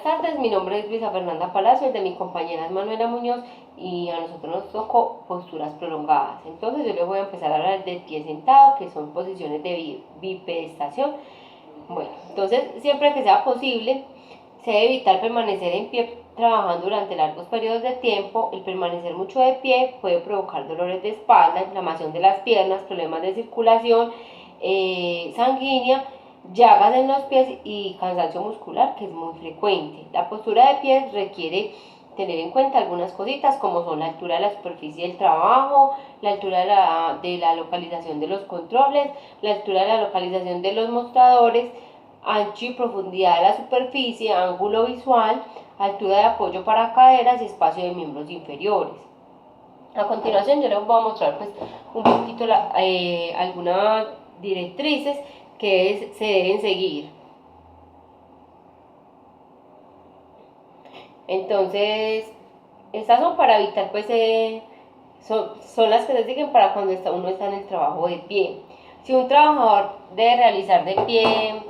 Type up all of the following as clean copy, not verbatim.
Buenas tardes, mi nombre es Luisa Fernanda Palacios, de mi compañera Manuela Muñoz, y a nosotros nos tocó posturas prolongadas. Entonces yo les voy a empezar a hablar del pie sentado, que son posiciones de bipedestación. Bueno, entonces siempre que sea posible, se debe evitar permanecer en pie trabajando durante largos periodos de tiempo. El permanecer mucho de pie puede provocar dolores de espalda, inflamación de las piernas, problemas de circulación sanguínea, llagas en los pies y cansancio muscular, que es muy frecuente. La postura de pie requiere tener en cuenta algunas cositas, como son la altura de la superficie del trabajo, la altura de la localización de los controles, la altura de la localización de los mostradores, ancho y profundidad de la superficie, ángulo visual, altura de apoyo para caderas y espacio de miembros inferiores. A continuación yo les voy a mostrar pues un poquito algunas directrices que se deben seguir. Entonces, estas son para evitar pues son las que se siguen para cuando uno está en el trabajo de pie. Si un trabajador debe realizar de pie,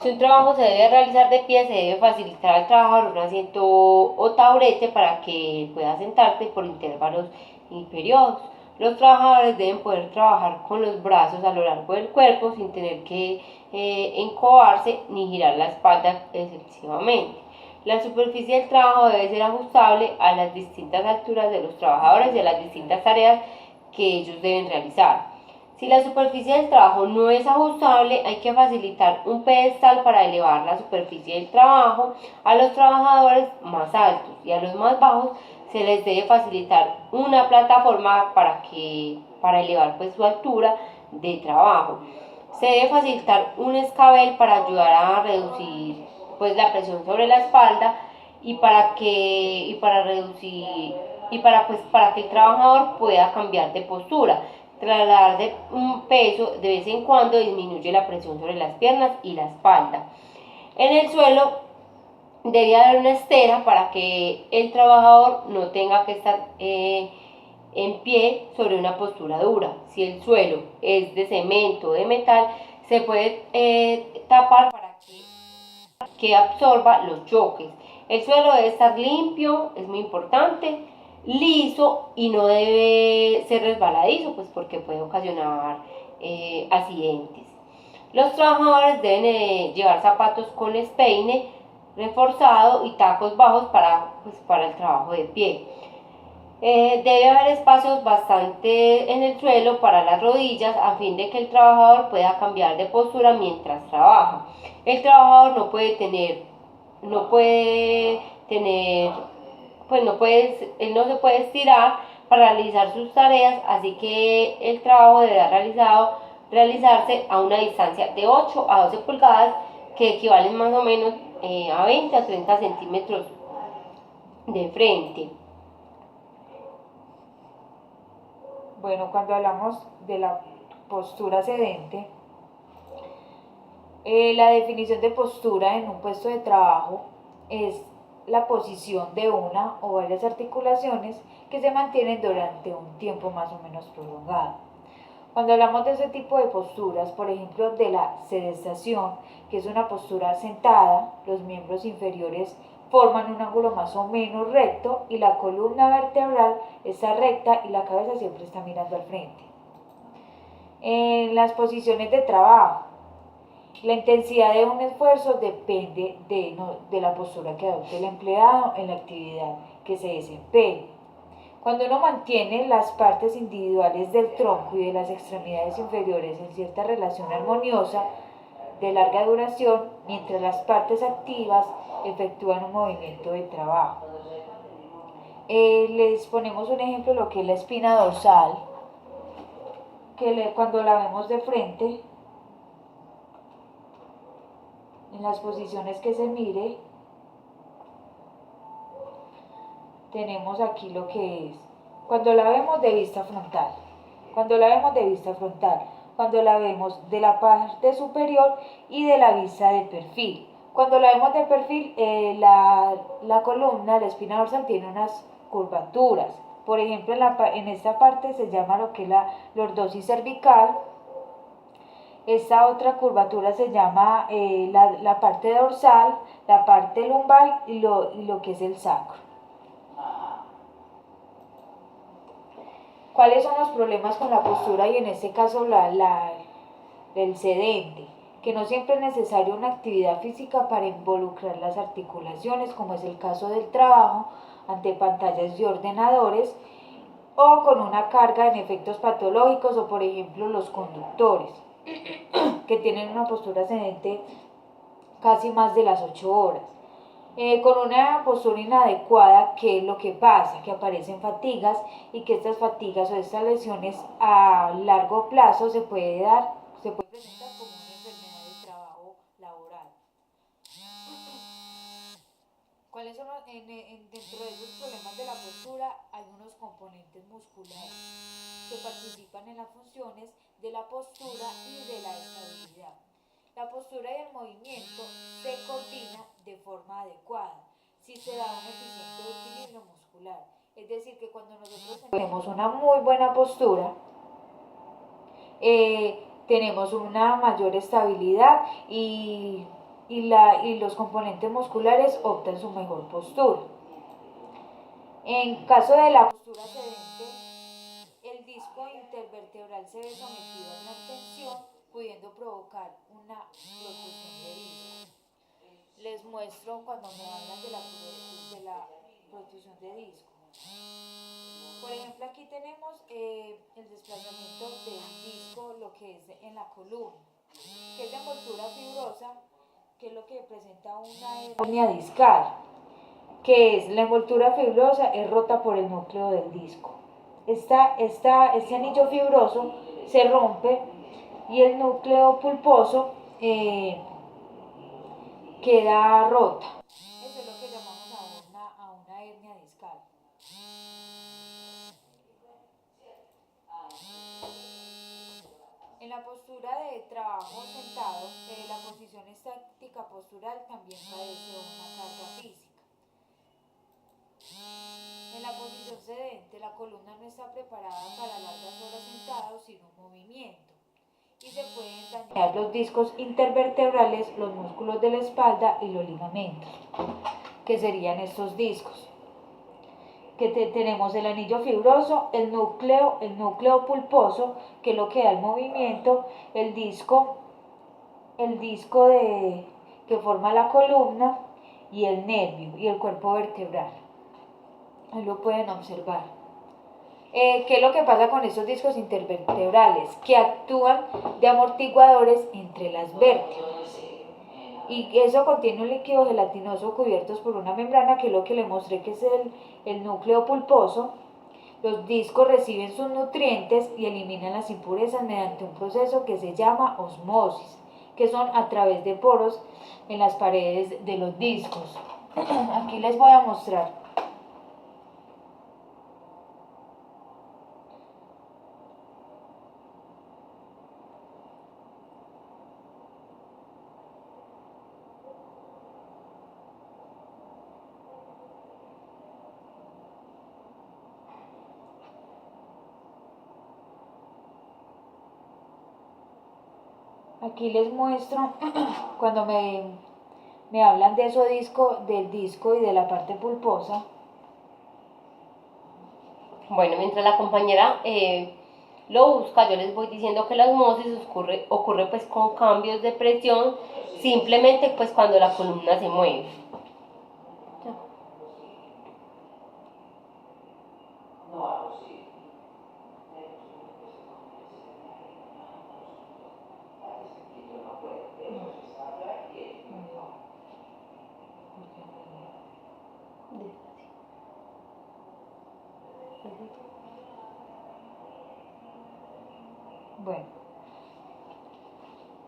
si un trabajo se debe realizar de pie, se debe facilitar al trabajador un asiento o taburete para que pueda sentarse por intervalos y periodos. Los trabajadores deben poder trabajar con los brazos a lo largo del cuerpo sin tener que encobarse ni girar la espalda excesivamente. La superficie del trabajo debe ser ajustable a las distintas alturas de los trabajadores y a las distintas tareas que ellos deben realizar. Si la superficie del trabajo no es ajustable, hay que facilitar un pedestal para elevar la superficie del trabajo. A los trabajadores más altos y a los más bajos se les debe facilitar una plataforma para elevar pues su altura de trabajo. Se debe facilitar un escabel para ayudar a reducir pues la presión sobre la espalda y para que el trabajador pueda cambiar de postura. Trasladar de un peso de vez en cuando disminuye la presión sobre las piernas y la espalda. En el suelo debe haber una estera para que el trabajador no tenga que estar en pie sobre una postura dura. Si el suelo es de cemento o de metal, se puede tapar para que absorba los choques. El suelo debe estar limpio, es muy importante, liso, y no debe ser resbaladizo, pues porque puede ocasionar accidentes. Los trabajadores deben llevar zapatos con espeine reforzado y tacos bajos para el trabajo de pie. Debe haber espacios bastante en el suelo para las rodillas a fin de que el trabajador pueda cambiar de postura mientras trabaja. El trabajador él no se puede estirar para realizar sus tareas, así que el trabajo debe realizarse a una distancia de 8 a 12 pulgadas, que equivalen más o menos a 20 a 30 centímetros de frente. Bueno, cuando hablamos de la postura sedente, la definición de postura en un puesto de trabajo es la posición de una o varias articulaciones que se mantienen durante un tiempo más o menos prolongado. Cuando hablamos de ese tipo de posturas, por ejemplo de la sedestación, que es una postura sentada, los miembros inferiores forman un ángulo más o menos recto y la columna vertebral está recta y la cabeza siempre está mirando al frente. En las posiciones de trabajo, la intensidad de un esfuerzo depende de la postura que adopte el empleado en la actividad que se desempeñe. Cuando uno mantiene las partes individuales del tronco y de las extremidades inferiores en cierta relación armoniosa de larga duración, mientras las partes activas efectúan un movimiento de trabajo. Les ponemos un ejemplo de lo que es la espina dorsal, que cuando la vemos de frente, en las posiciones que se mire, tenemos aquí lo que es, cuando la vemos de vista frontal, cuando la vemos de la parte superior y de la vista de perfil. Cuando la vemos de perfil, la columna, la espina dorsal tiene unas curvaturas. Por ejemplo, en esta parte se llama lo que es la lordosis cervical. Esta otra curvatura se llama la parte dorsal, la parte lumbar y lo que es el sacro. ¿Cuáles son los problemas con la postura y en este caso el sedente? Que no siempre es necesaria una actividad física para involucrar las articulaciones, como es el caso del trabajo ante pantallas de ordenadores o con una carga en efectos patológicos o por ejemplo los conductores que tienen una postura sedente casi más de las 8 horas. Con una postura inadecuada, ¿qué es lo que pasa? Que aparecen fatigas y que estas fatigas o estas lesiones a largo plazo se puede presentar como una enfermedad de trabajo laboral. ¿Cuáles son dentro de esos problemas de la postura? Hay unos componentes musculares que participan en las funciones de la postura y de la estabilidad. La postura y el movimiento se coordinan de forma adecuada si se da un eficiente equilibrio muscular. Es decir, que cuando nosotros tenemos una muy buena postura, tenemos una mayor estabilidad y los componentes musculares optan su mejor postura. En caso de la postura sedente, el disco intervertebral se ve sometido a una tensión, pudiendo provocar una protrusión de disco. Les muestro cuando me hablan de la protrusión de disco. Por ejemplo, aquí tenemos el desplazamiento del disco, lo que es en la columna, que es de envoltura fibrosa, que es lo que presenta una hernia discal, que es la envoltura fibrosa, es rota por el núcleo del disco. Este anillo fibroso se rompe y el núcleo pulposo queda rota. Eso es lo que llamamos a una hernia discal. En la postura de trabajo sentado, la posición estática postural también padece una carga física. En la posición sedente, la columna no está preparada para largas horas sentado sin un movimiento y se pueden dañar los discos intervertebrales, los músculos de la espalda y los ligamentos, que serían estos discos. Que tenemos el anillo fibroso, el núcleo pulposo, que es lo que da el movimiento, el disco que forma la columna y el nervio y el cuerpo vertebral. Ahí lo pueden observar. ¿Qué es lo que pasa con estos discos intervertebrales? Que actúan de amortiguadores entre las vértebras. Y eso contiene un líquido gelatinoso cubiertos por una membrana, que es lo que le mostré, que es el núcleo pulposo. Los discos reciben sus nutrientes y eliminan las impurezas mediante un proceso que se llama osmosis, que son a través de poros en las paredes de los discos. Aquí les voy a mostrar. Aquí les muestro cuando me hablan de eso del disco y de la parte pulposa. Bueno, mientras la compañera lo busca, yo les voy diciendo que la osmosis ocurre pues con cambios de presión, simplemente pues cuando la columna se mueve. Bueno,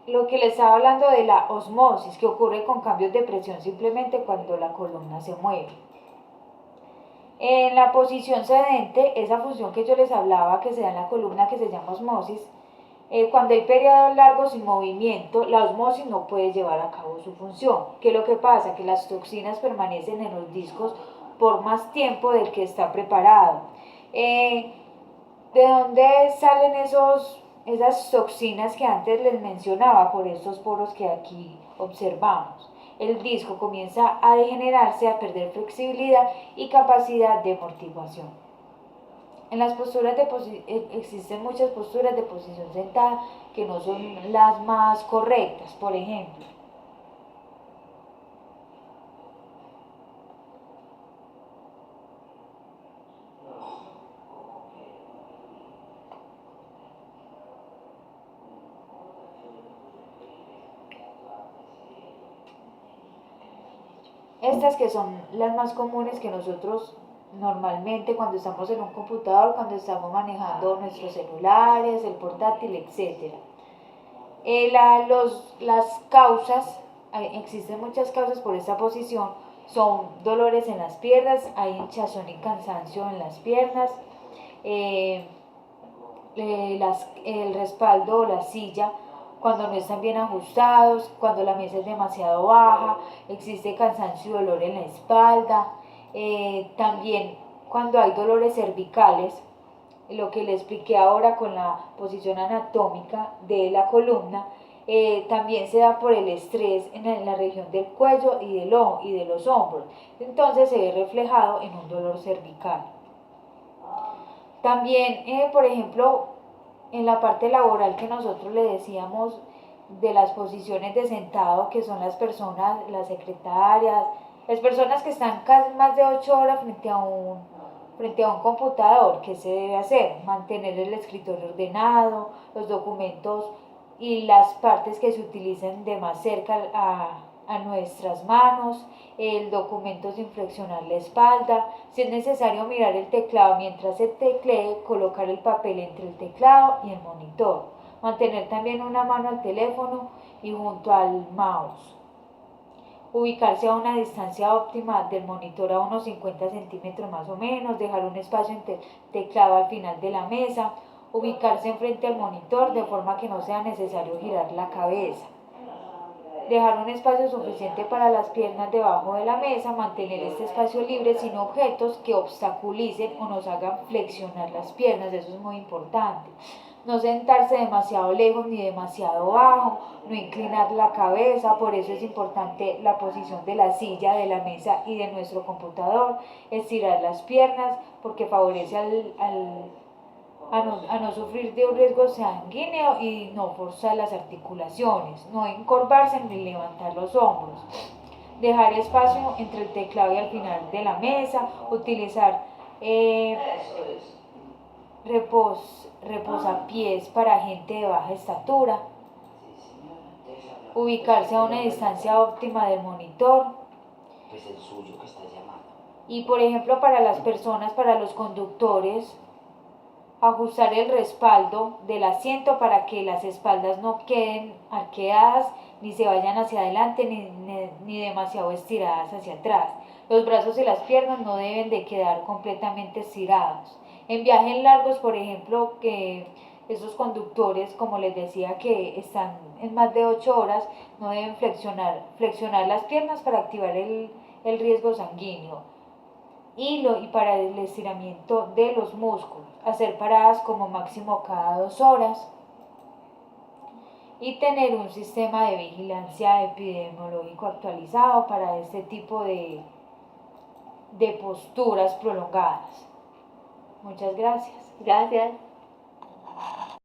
lo que les estaba hablando de la osmosis, que ocurre con cambios de presión simplemente cuando la columna se mueve. En la posición sedente, esa función que yo les hablaba que se da en la columna, que se llama osmosis, cuando hay periodos largos sin movimiento, la osmosis no puede llevar a cabo su función. ¿Qué es lo que pasa? Que las toxinas permanecen en los discos por más tiempo del que está preparado. ¿De dónde salen esas toxinas que antes les mencionaba por estos poros que aquí observamos. El disco comienza a degenerarse, a perder flexibilidad y capacidad de amortiguación. En las posturas existen muchas posturas de posición sentada que no son las más correctas. Por ejemplo, estas que son las más comunes que nosotros normalmente cuando estamos en un computador, cuando estamos manejando nuestros celulares, el portátil, etc. Las causas, existen muchas causas por esta posición, son dolores en las piernas, hay hinchazón y cansancio en las piernas, eh, el respaldo o la silla cuando no están bien ajustados, cuando la mesa es demasiado baja, existe cansancio y dolor en la espalda, también cuando hay dolores cervicales, lo que le expliqué ahora con la posición anatómica de la columna, también se da por el estrés en la región del cuello y de los hombros, entonces se ve reflejado en un dolor cervical. También, por ejemplo, en la parte laboral que nosotros le decíamos de las posiciones de sentado, que son las personas, las secretarias, las personas que están casi más de 8 horas frente a un computador, ¿qué se debe hacer? Mantener el escritorio ordenado, los documentos y las partes que se utilicen de más cerca a nuestras manos, el documento sin flexionar la espalda, si es necesario mirar el teclado mientras se teclee, colocar el papel entre el teclado y el monitor, mantener también una mano al teléfono y junto al mouse, ubicarse a una distancia óptima del monitor a unos 50 centímetros más o menos, dejar un espacio entre el teclado al final de la mesa, ubicarse enfrente al monitor de forma que no sea necesario girar la cabeza, dejar un espacio suficiente para las piernas debajo de la mesa, mantener este espacio libre sin objetos que obstaculicen o nos hagan flexionar las piernas, eso es muy importante. No sentarse demasiado lejos ni demasiado bajo, no inclinar la cabeza, por eso es importante la posición de la silla, de la mesa y de nuestro computador, estirar las piernas porque favorece a no sufrir de un riesgo sanguíneo y no forzar las articulaciones, no encorvarse ni levantar los hombros, dejar espacio entre el teclado y al final de la mesa, utilizar reposapiés para gente de baja estatura, ubicarse a una distancia óptima del monitor. Pues el suyo que está llamando. Y por ejemplo para las personas, para los conductores, ajustar el respaldo del asiento para que las espaldas no queden arqueadas ni se vayan hacia adelante ni demasiado estiradas hacia atrás. Los brazos y las piernas no deben de quedar completamente estirados. En viajes largos, por ejemplo, que esos conductores, como les decía, que están en más de 8 horas, no deben flexionar las piernas para activar el riesgo sanguíneo y para el estiramiento de los músculos, hacer paradas como máximo cada 2 horas y tener un sistema de vigilancia epidemiológico actualizado para este tipo de posturas prolongadas. Muchas gracias. Gracias.